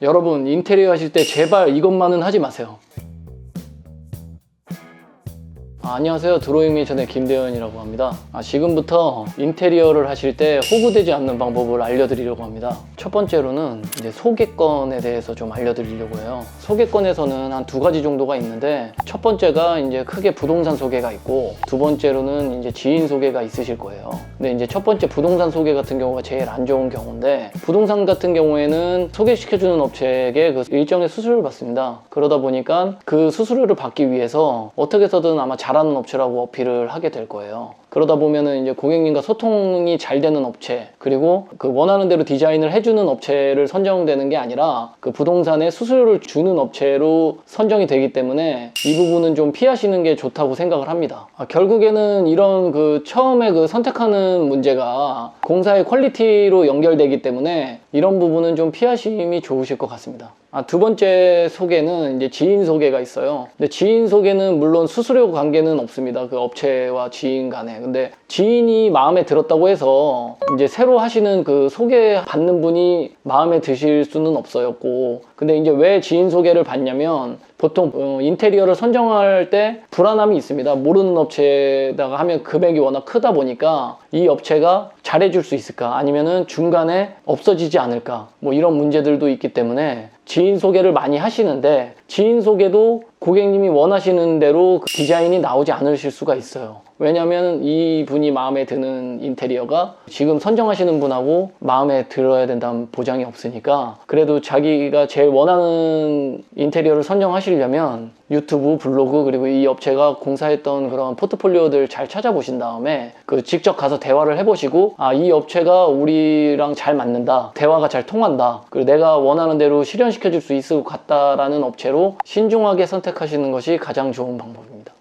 여러분 인테리어 하실 때 제발 이것만은 하지 마세요. 안녕하세요. 드로잉 미션의 김대현이라고 합니다. 지금부터 인테리어를 하실 때 호구되지 않는 방법을 알려드리려고 합니다. 첫 번째로는 이제 소개권에 대해서 좀 알려드리려고 해요. 소개권에서는 한 두 가지 정도가 있는데, 첫 번째가 이제 크게 부동산 소개가 있고, 두 번째로는 이제 지인 소개가 있으실 거예요. 근데 이제 첫 번째 부동산 소개 같은 경우가 제일 안 좋은 경우인데, 부동산 같은 경우에는 소개시켜주는 업체에게 그 일정의 수수료를 받습니다. 그러다 보니까 그 수수료를 받기 위해서 어떻게 해서든 아마 잘하는 업체라고 어필을 하게 될 거예요. 그러다 보면은 이제 고객님과 소통이 잘 되는 업체, 그리고 그 원하는 대로 디자인을 해주는 업체를 선정되는 게 아니라 그 부동산에 수수료를 주는 업체로 선정이 되기 때문에 이 부분은 좀 피하시는 게 좋다고 생각을 합니다. 결국에는 이런 그 처음에 그 선택하는 문제가 공사의 퀄리티로 연결되기 때문에 이런 부분은 좀 피하심이 좋으실 것 같습니다. 두 번째 소개는 이제 지인 소개가 있어요. 근데 지인 소개는 물론 수수료 관계는 없습니다. 그 업체와 지인 간에. 근데 지인이 마음에 들었다고 해서 이제 새로 하시는 그 소개받는 분이 마음에 드실 수는 없었고, 근데 이제 왜 지인 소개를 받냐면 보통 인테리어를 선정할 때 불안함이 있습니다. 모르는 업체에다가 하면 금액이 워낙 크다 보니까 이 업체가 잘해줄 수 있을까, 아니면은 중간에 없어지지 않을까, 뭐 이런 문제들도 있기 때문에 지인 소개를 많이 하시는데, 지인 소개도 고객님이 원하시는 대로 그 디자인이 나오지 않으실 수가 있어요. 왜냐면 이 분이 마음에 드는 인테리어가 지금 선정하시는 분하고 마음에 들어야 된다는 보장이 없으니까, 그래도 자기가 제일 원하는 인테리어를 선정하시려면 유튜브, 블로그, 그리고 이 업체가 공사했던 그런 포트폴리오들 잘 찾아보신 다음에 그 직접 가서 대화를 해보시고, 이 업체가 우리랑 잘 맞는다, 대화가 잘 통한다, 그리고 내가 원하는 대로 실현시켜줄 수 있을 것 같다라는 업체로 신중하게 선택하시는 것이 가장 좋은 방법입니다.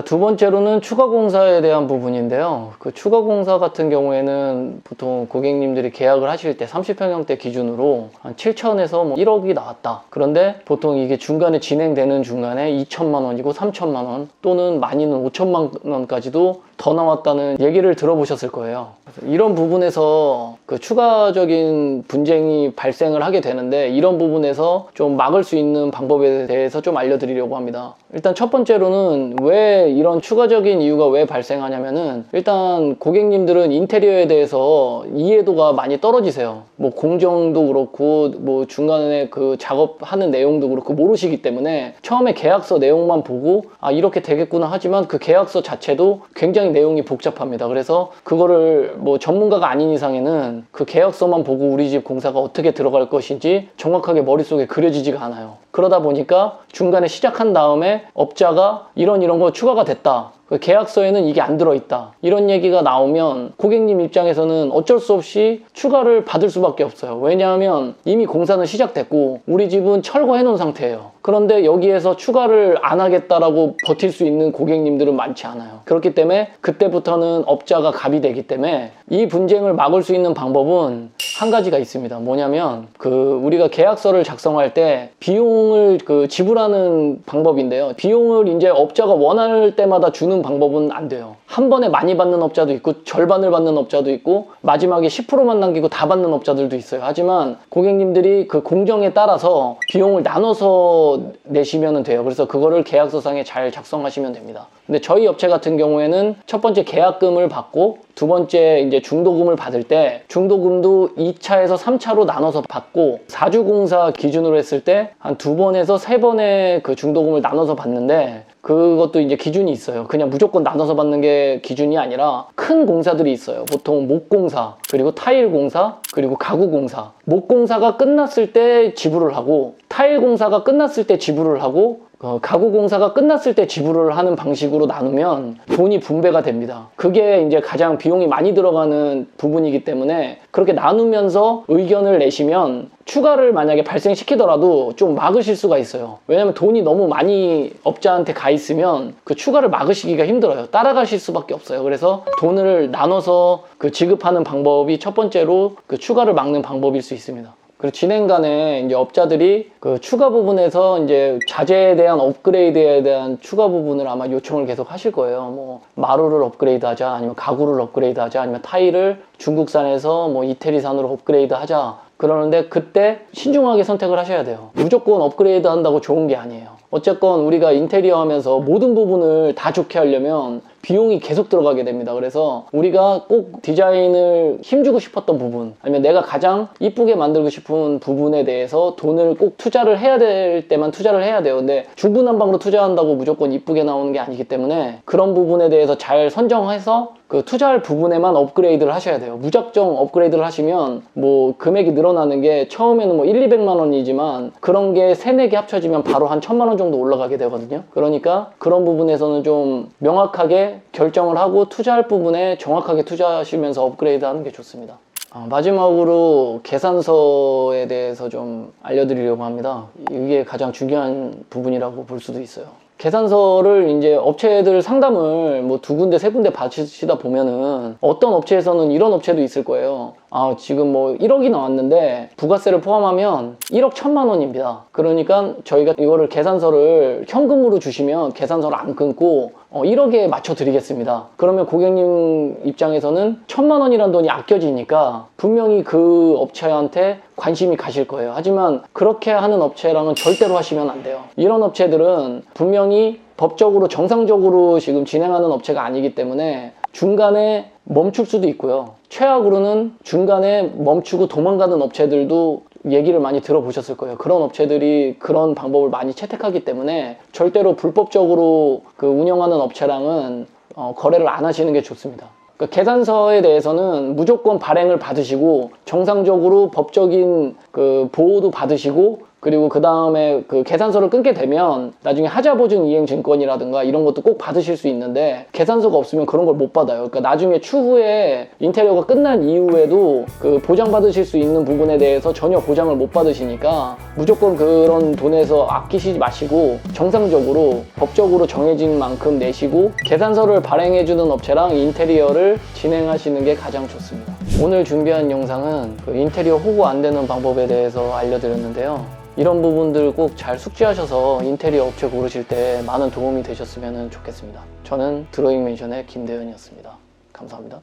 두 번째로는 추가 공사에 대한 부분인데요. 그 추가 공사 같은 경우에는 보통 고객님들이 계약을 하실 때 30평형대 기준으로 한 7천에서 뭐 1억이 나왔다. 그런데 보통 이게 중간에 진행되는 중간에 2천만 원이고 3천만 원, 또는 많이는 5천만 원까지도 더 나왔다는 얘기를 들어보셨을 거예요. 이런 부분에서 그 추가적인 분쟁이 발생을 하게 되는데, 이런 부분에서 좀 막을 수 있는 방법에 대해서 좀 알려드리려고 합니다. 일단 첫 번째로는 왜 이런 추가적인 이유가 왜 발생하냐면은, 일단 고객님들은 인테리어에 대해서 이해도가 많이 떨어지세요. 뭐 공정도 그렇고 뭐 중간에 그 작업하는 내용도 그렇고 모르시기 때문에 처음에 계약서 내용만 보고 이렇게 되겠구나 하지만 그 계약서 자체도 굉장히 내용이 복잡합니다. 그래서 그거를 뭐 전문가가 아닌 이상에는 그 계약서만 보고 우리 집 공사가 어떻게 들어갈 것인지 정확하게 머릿속에 그려지지가 않아요. 그러다 보니까 중간에 시작한 다음에 업자가 이런 거 추가가 됐다, 계약서에는 이게 안 들어있다, 이런 얘기가 나오면 고객님 입장에서는 어쩔 수 없이 추가를 받을 수밖에 없어요. 왜냐하면 이미 공사는 시작됐고 우리 집은 철거해 놓은 상태예요. 그런데 여기에서 추가를 안 하겠다라고 버틸 수 있는 고객님들은 많지 않아요. 그렇기 때문에 그때부터는 업자가 갑이 되기 때문에 이 분쟁을 막을 수 있는 방법은 한 가지가 있습니다. 뭐냐면 우리가 계약서를 작성할 때 비용을 지불하는 방법인데요. 비용을 이제 업자가 원할 때마다 주는 방법은 안 돼요. 한 번에 많이 받는 업자도 있고 절반을 받는 업자도 있고 마지막에 10%만 남기고 다 받는 업자들도 있어요. 하지만 고객님들이 그 공정에 따라서 비용을 나눠서 내시면 돼요. 그래서 그거를 계약서상에 잘 작성하시면 됩니다. 근데 저희 업체 같은 경우에는 첫 번째 계약금을 받고 두 번째 이제 중도금을 받을 때 중도금도 2차에서 3차로 나눠서 받고, 4주 공사 기준으로 했을 때 한 2번에서 3번의 그 중도금을 나눠서 받는데, 그것도 이제 기준이 있어요. 그냥 무조건 나눠서 받는 게 기준이 아니라 큰 공사들이 있어요. 보통 목공사, 그리고 타일 공사, 그리고 가구 공사. 목공사가 끝났을 때 지불을 하고, 타일 공사가 끝났을 때 지불을 하고, 가구 공사가 끝났을 때 지불을 하는 방식으로 나누면 돈이 분배가 됩니다. 그게 이제 가장 비용이 많이 들어가는 부분이기 때문에 그렇게 나누면서 의견을 내시면 추가를 만약에 발생시키더라도 좀 막으실 수가 있어요. 왜냐면 돈이 너무 많이 업자한테 가 있으면 그 추가를 막으시기가 힘들어요. 따라가실 수밖에 없어요. 그래서 돈을 나눠서 지급하는 방법이 첫 번째로 그 추가를 막는 방법일 수 있습니다. 그리고 진행간에 이제 업자들이 그 추가 부분에서 이제 자재에 대한 업그레이드에 대한 추가 부분을 아마 요청을 계속 하실 거예요. 뭐 마루를 업그레이드 하자, 아니면 가구를 업그레이드 하자, 아니면 타일을 중국산에서 뭐 이태리산으로 업그레이드 하자. 그러는데 그때 신중하게 선택을 하셔야 돼요. 무조건 업그레이드 한다고 좋은 게 아니에요. 어쨌건 우리가 인테리어 하면서 모든 부분을 다 좋게 하려면 비용이 계속 들어가게 됩니다. 그래서 우리가 꼭 디자인을 힘주고 싶었던 부분, 아니면 내가 가장 이쁘게 만들고 싶은 부분에 대해서 돈을 꼭 투자를 해야 될 때만 투자를 해야 돼요. 근데 중구난방으로 투자한다고 무조건 이쁘게 나오는 게 아니기 때문에 그런 부분에 대해서 잘 선정해서 그 투자할 부분에만 업그레이드를 하셔야 돼요. 무작정 업그레이드를 하시면 뭐 금액이 늘어나는 게 처음에는 뭐 1, 200만 원이지만 그런 게 3, 4개 합쳐지면 바로 한 1000만 원 정도 올라가게 되거든요. 그러니까 그런 부분에서는 좀 명확하게 결정을 하고 투자할 부분에 정확하게 투자하시면서 업그레이드 하는 게 좋습니다. 마지막으로 계산서에 대해서 좀 알려드리려고 합니다. 이게 가장 중요한 부분이라고 볼 수도 있어요. 계산서를 이제 업체들 상담을 뭐 2군데, 3군데 받으시다 보면은 어떤 업체에서는 이런 업체도 있을 거예요. 지금 뭐 1억이 나왔는데 부가세를 포함하면 1억 1000만 원입니다. 그러니까 저희가 이거를 계산서를 현금으로 주시면 계산서를 안 끊고 1억에 맞춰 드리겠습니다. 그러면 고객님 입장에서는 1000만 원이란 돈이 아껴지니까 분명히 그 업체한테 관심이 가실 거예요. 하지만 그렇게 하는 업체랑은 절대로 하시면 안 돼요. 이런 업체들은 분명히 법적으로 정상적으로 지금 진행하는 업체가 아니기 때문에 중간에 멈출 수도 있고요. 최악으로는 중간에 멈추고 도망가는 업체들도 얘기를 많이 들어보셨을 거예요. 그런 업체들이 그런 방법을 많이 채택하기 때문에 절대로 불법적으로 그 운영하는 업체랑은 거래를 안 하시는 게 좋습니다. 계산서에 대해서는 무조건 발행을 받으시고 정상적으로 법적인 그 보호도 받으시고, 그리고 그 다음에 그 계산서를 끊게 되면 나중에 하자보증 이행 증권이라든가 이런 것도 꼭 받으실 수 있는데 계산서가 없으면 그런 걸 못 받아요. 그러니까 나중에 추후에 인테리어가 끝난 이후에도 그 보장받으실 수 있는 부분에 대해서 전혀 보장을 못 받으시니까 무조건 그런 돈에서 아끼시지 마시고 정상적으로 법적으로 정해진 만큼 내시고 계산서를 발행해주는 업체랑 인테리어를 진행하시는 게 가장 좋습니다. 오늘 준비한 영상은 그 인테리어 호구 안 되는 방법에 대해서 알려드렸는데요. 이런 부분들 꼭 잘 숙지하셔서 인테리어 업체 고르실 때 많은 도움이 되셨으면 좋겠습니다. 저는 드로잉 맨션의 김대현이었습니다. 감사합니다.